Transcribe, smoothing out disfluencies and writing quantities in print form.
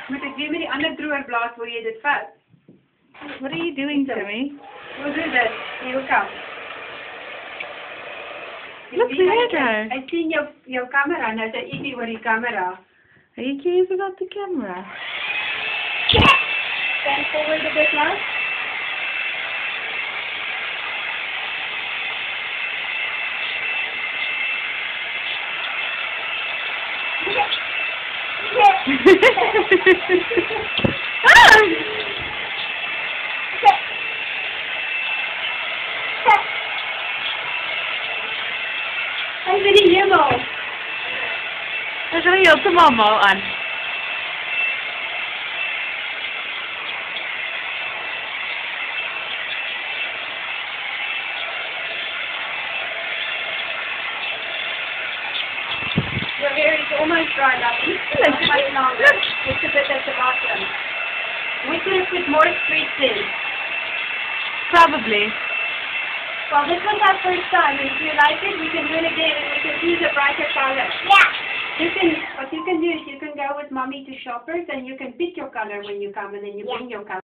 Moet ek weer met die ander droër blaas, wil jy dit vat? What are you doing, Timmie? Hoe doen dit? Hier, hoe kom? Look, the hairdryer. Ek sien jou kamera, nou is hy ietsie oor die kamera. Are you curious about the camera? Stand forward a bit, love. Hy is in die hemel. Daar gaan heeltemal mal aan. Your hair is almost dry, lovely. Not quite long. Just a bit at the bottom. We could have put more streaks in. Probably. Well, this was our first time, and if you like it, we can do it again, and we can choose a brighter color. Yeah. What you can do is you can go with mommy to Shoppers, and you can pick your color when you come, and then you bring your color.